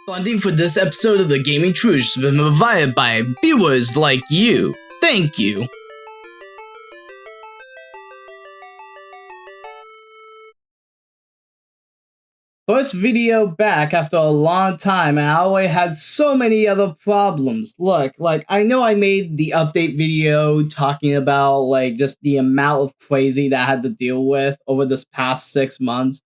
Funding for this episode of the Gaming Trouge has been provided by viewers like you. Thank you. First video back after a long time, and I always had so many other problems. Look, I know I made the update video talking about, just the amount of crazy that I had to deal with over this past 6 months.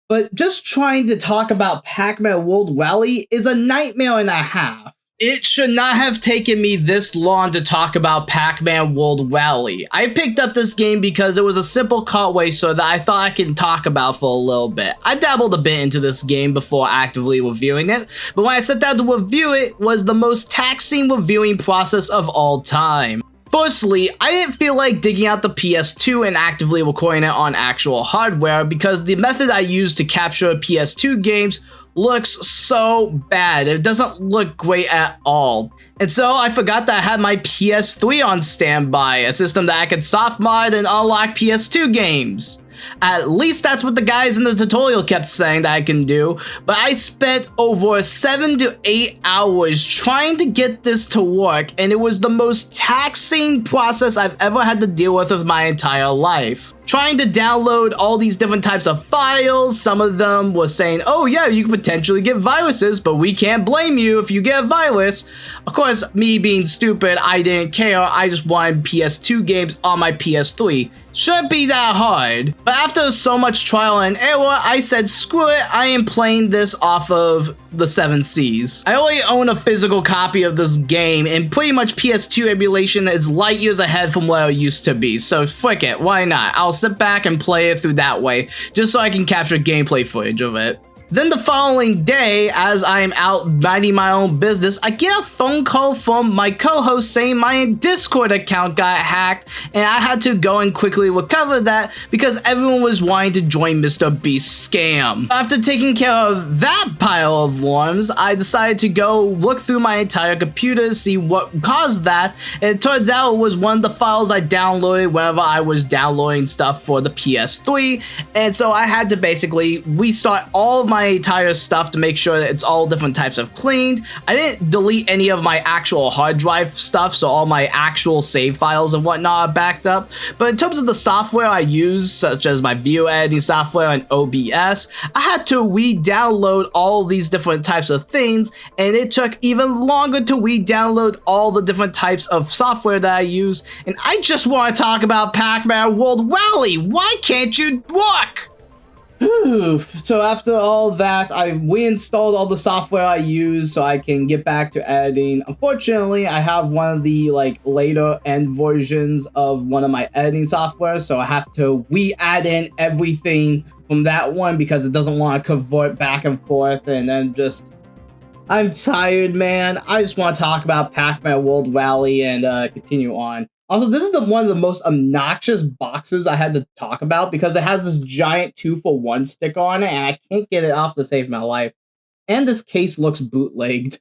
But just trying to talk about Pacman World Rally is a nightmare and a half. It should not have taken me this long to talk about Pacman World Rally. I picked up this game because it was a simple kart racer that I thought I could talk about for a little bit. I dabbled a bit into this game before actively reviewing it, but when I sat down to review it was the most taxing reviewing process of all time. Firstly, I didn't feel like digging out the PS2 and actively recording it on actual hardware because the method I used to capture PS2 games looks so bad. It doesn't look great at all. And so I forgot that I had my PS3 on standby, a system that I could soft mod and unlock PS2 games. At least that's what the guys in the tutorial kept saying that I can do, but I spent over 7 to 8 hours trying to get this to work, and it was the most taxing process I've ever had to deal with my entire life. Trying to download all these different types of files, some of them was saying, oh yeah, you could potentially get viruses, but we can't blame you if you get a virus. Of course, me being stupid, I didn't care, I just wanted PS2 games on my PS3. Shouldn't be that hard. But after so much trial and error, I said screw it, I am playing this off of the 7 Cs. I only own a physical copy of this game, and pretty much PS2 emulation is light years ahead from where it used to be, so frick it, why not? I'll sit back and play it through that way, just so I can capture gameplay footage of it. Then the following day, as I am out minding my own business, I get a phone call from my co-host saying my Discord account got hacked, and I had to go and quickly recover that because everyone was wanting to join Mr. Beast's scam. After taking care of that pile of worms, I decided to go look through my entire computer to see what caused that, and it turns out it was one of the files I downloaded whenever I was downloading stuff for the PS3, and so I had to basically restart all of my entire stuff to make sure that it's all different types of cleaned. I didn't delete any of my actual hard drive stuff, so all my actual save files and whatnot are backed up. But in terms of the software I use, such as my video editing software and OBS, I had to re-download all these different types of things, and it took even longer to re-download all the different types of software that I use. And I just want to talk about Pacman World Rally. Why can't you look? So after all that, I reinstalled all the software I use so I can get back to editing. Unfortunately, I have one of the later end versions of one of my editing software, so I have to re-add in everything from that one because it doesn't want to convert back and forth, and then I'm tired, man. I just want to talk about Pacman World Rally and continue on. Also, this is one of the most obnoxious boxes I had to talk about because it has this giant 2-for-1 sticker on it, and I can't get it off to save my life. And this case looks bootlegged.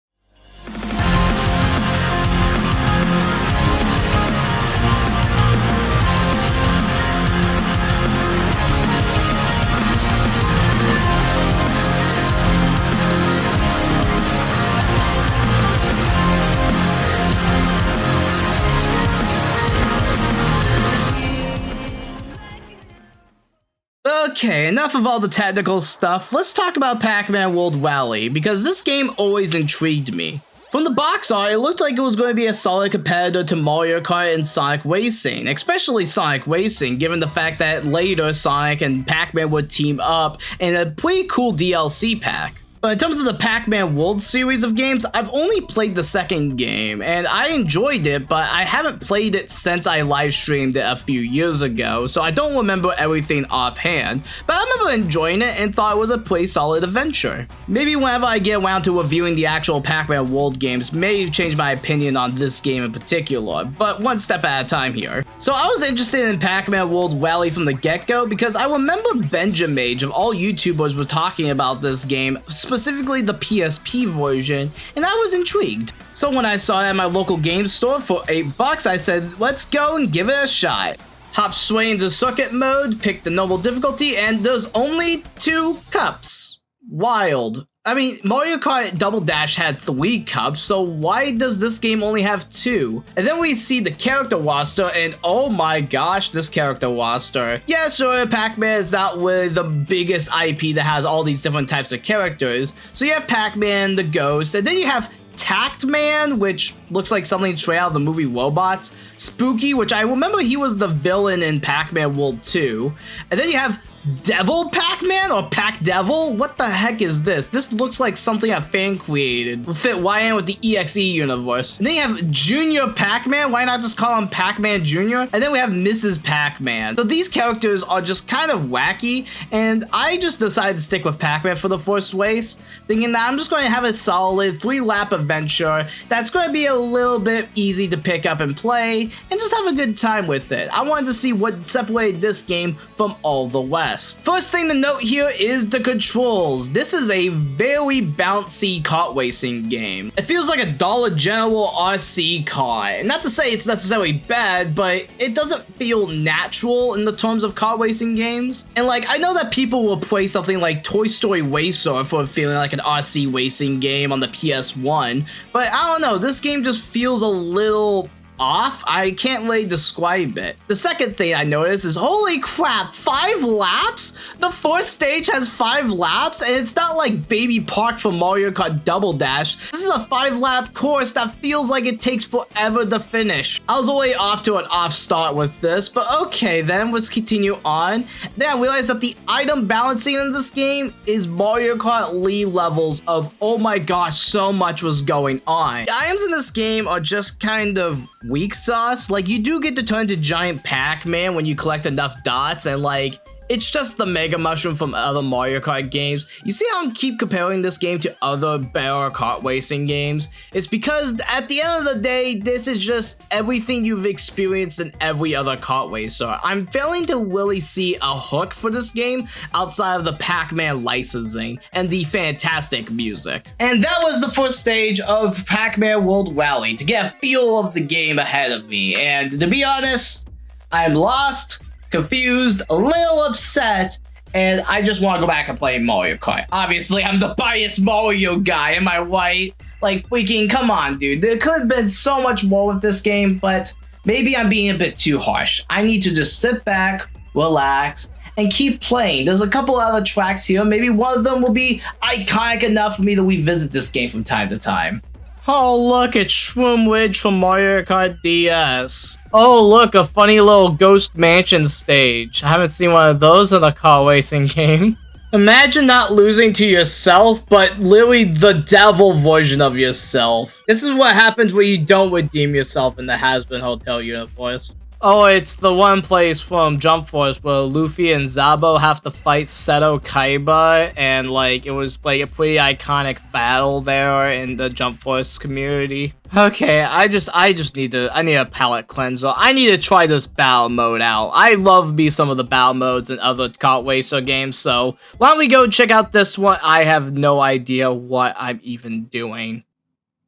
Okay, enough of all the technical stuff, let's talk about Pacman World Rally, because this game always intrigued me. From the box art, it looked like it was going to be a solid competitor to Mario Kart and Sonic Racing, especially Sonic Racing, given the fact that later Sonic and Pacman would team up in a pretty cool DLC pack. But in terms of the Pacman World series of games, I've only played the second game, and I enjoyed it, but I haven't played it since I live streamed it a few years ago, so I don't remember everything offhand, but I remember enjoying it and thought it was a pretty solid adventure. Maybe whenever I get around to reviewing the actual Pacman World games, may change my opinion on this game in particular, but one step at a time here. So I was interested in Pacman World Rally from the get-go because I remember Benjamage of all YouTubers were talking about this game, specifically the PSP version, and I was intrigued. So when I saw it at my local game store for $8, I said, let's go and give it a shot. Hop straight into circuit mode, pick the normal difficulty, and there's only 2 cups. Wild. I mean, Mario Kart Double Dash had 3 cups, so why does this game only have 2? And then we see the character roster, and oh my gosh, this character roster. Yeah, sure, Pac-Man is not really the biggest IP that has all these different types of characters. So you have Pac-Man, the Ghost, and then you have Tactman, which looks like something straight out of the movie Robots. Spooky, which I remember he was the villain in Pac-Man World 2. And then you have Devil Pac-Man or Pac-Devil? What the heck is this? This looks like something a fan created. Will fit YN with the EXE universe. And then you have Junior Pac-Man. Why not just call him Pac-Man Jr.? And then we have Mrs. Pac-Man. So these characters are just kind of wacky, and I just decided to stick with Pac-Man for the first race, thinking that I'm just going to have a solid 3-lap adventure that's going to be a little bit easy to pick up and play, and just have a good time with it. I wanted to see what separated this game from all the rest. First thing to note here is the controls. This is a very bouncy kart racing game. It feels like a Dollar General RC kart. Not to say it's necessarily bad, but it doesn't feel natural in the terms of kart racing games. And like, I know that people will praise something like Toy Story Racer for feeling like an RC racing game on the PS1, but I don't know, this game just feels a little off. I can't really describe it. The second thing I noticed is, holy crap, 5 laps? The first stage has 5 laps, and it's not like Baby Park from Mario Kart Double Dash. This is a 5-lap course that feels like it takes forever to finish. I was already off to an off start with this, but okay then, let's continue on. Then I realized that the item balancing in this game is Mario Kart League levels of, oh my gosh, so much was going on. The items in this game are just kind of weak sauce. Like, you do get to turn into Giant Pac-Man when you collect enough dots, and like, it's just the Mega Mushroom from other Mario Kart games. You see how I keep comparing this game to other better kart racing games? It's because at the end of the day, this is just everything you've experienced in every other kart racer. I'm failing to really see a hook for this game outside of the Pac-Man licensing and the fantastic music. And that was the first stage of Pac-Man World Rally, to get a feel of the game ahead of me. And to be honest, I'm lost, confused, a little upset, and I just want to go back and play Mario Kart. Obviously, I'm the biased Mario guy, am I right? Like, freaking, come on, dude. There could have been so much more with this game, but maybe I'm being a bit too harsh. I need to just sit back, relax, and keep playing. There's a couple other tracks here. Maybe one of them will be iconic enough for me to revisit this game from time to time. Oh, look, it's Shroom Ridge from Mario Kart DS. Oh, look, a funny little Ghost Mansion stage. I haven't seen one of those in a car racing game. Imagine not losing to yourself, but literally the devil version of yourself. This is what happens when you don't redeem yourself in the Has-Been Hotel universe. Oh, it's the one place from Jump Force where Luffy and Zabo have to fight Seto Kaiba, and like, it was like a pretty iconic battle there in the Jump Force community. Okay, I need a palate cleanser. I need to try this battle mode out. I love me some of the battle modes in other kart racer games, so why don't we go check out this one? I have no idea what I'm even doing.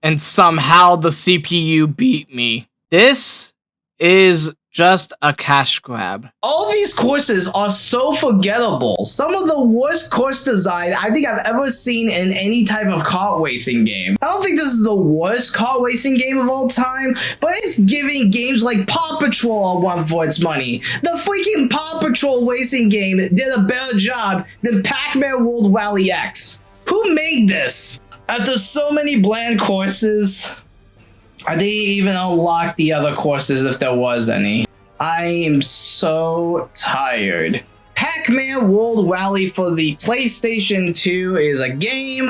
And somehow the CPU beat me. This is just a cash grab. All these courses are so forgettable. Some of the worst course design I think I've ever seen in any type of kart racing game. I don't think this is the worst kart racing game of all time, but it's giving games like Paw Patrol a run for its money. The freaking Paw Patrol racing game did a better job than Pac-Man World Rally X. Who made this? After so many bland courses, I didn't even unlock the other courses if there was any. I am so tired. Pac-Man World Rally for the PlayStation 2 is a game,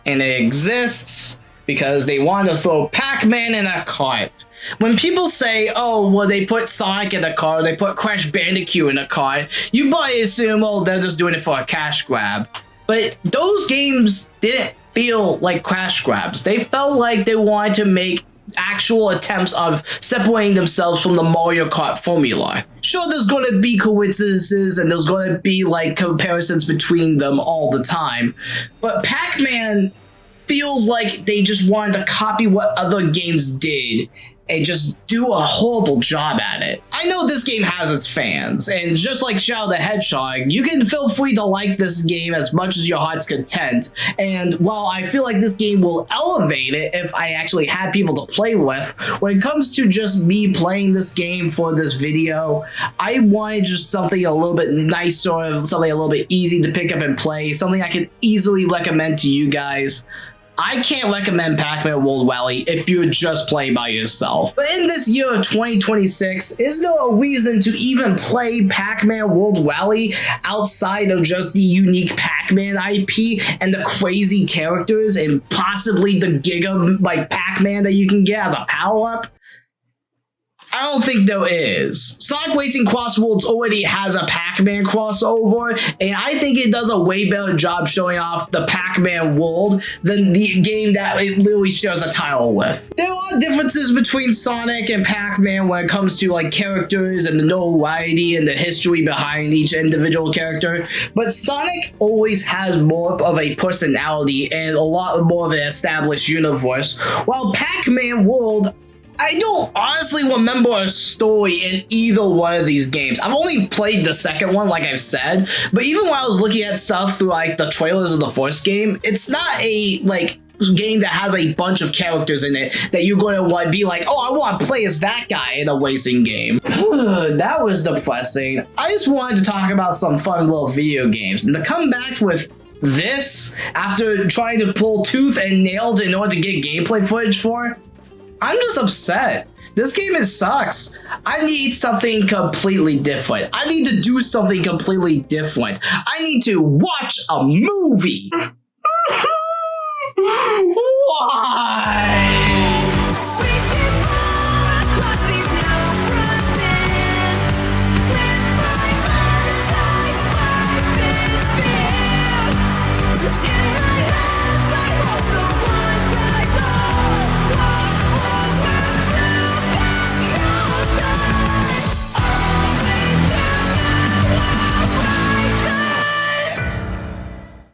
and it exists because they want to throw Pac-Man in a cart. When people say, oh, well, they put Sonic in a cart, they put Crash Bandicoot in a cart, you probably assume, oh, they're just doing it for a cash grab. But those games didn't feel like cash grabs. They felt like they wanted to make actual attempts of separating themselves from the Mario Kart formula. Sure, there's going to be coincidences and there's going to be like comparisons between them all the time, but Pac-Man feels like they just wanted to copy what other games did and just do a horrible job at it. I know this game has its fans, and just like Shoutout the Hedgehog, you can feel free to like this game as much as your heart's content. And while I feel like this game will elevate it if I actually had people to play with, when it comes to just me playing this game for this video, I wanted just something a little bit nicer, something a little bit easy to pick up and play, something I can easily recommend to you guys. I can't recommend Pacman World Rally if you're just playing by yourself. But in this year of 2026, is there a reason to even play Pacman World Rally outside of just the unique Pac-Man IP and the crazy characters and possibly the Giga like Pac-Man that you can get as a power-up? I don't think there is. Sonic Racing Cross Worlds already has a Pac-Man crossover, and I think it does a way better job showing off the Pac-Man world than the game that it literally shares a title with. There are differences between Sonic and Pac-Man when it comes to like characters and the notoriety and the history behind each individual character, but Sonic always has more of a personality and a lot more of an established universe, while Pac-Man World, I don't honestly remember a story in either one of these games. I've only played the second one, like I've said, but even when I was looking at stuff through like the trailers of the first game, it's not a like game that has a bunch of characters in it that you're going to be like, oh, I want to play as that guy in a racing game. That was depressing. I just wanted to talk about some fun little video games, and to come back with this after trying to pull tooth and nail in order to get gameplay footage for, I'm just upset. This game sucks. I need something completely different. I need to do something completely different. I need to watch a movie.